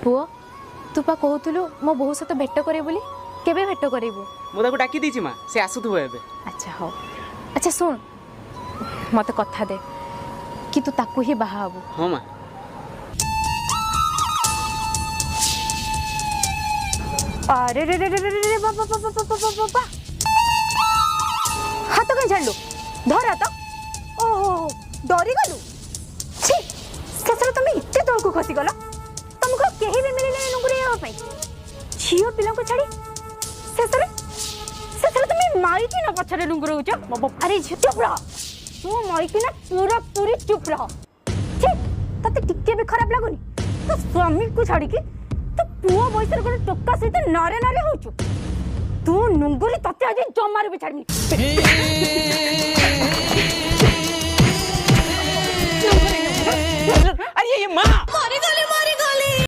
पुओ तू पा कहतुलु मो बहु सहित भेट करे बोली केबे भेट करेबू मु ताको डाकी दीची माँ से आसुथबो एबे। अच्छा हो अच्छा सुन मते कथा दे कि तू ताकू ही बाहा हबू। हाँ माँ अरे रे रे रे रे रे बाबा बाबा बाबा बाबा हाथ कहीं झाड़लु धर हाथ ओहो डरी गलु छी ससुर तुम इत्ते तौल को खसी गलो तुमको केही भी मिले नहीं नुंगरे हेवा पई झियो पिला को छाड़ी ससुर ससुर तुम माइकी ना पछरे नुंगरे होचो अरे चुप रह तू माइकी ना पूरा पूरी चुप रह छी तते टिके भी खराब लागुनी तो स्वामी को छाड़ी की तो पुओ बयसर को टोका सहित नारे नारे होचु तू नुंगुरी तते आज जमार भी छाड़नी अरे ये माँ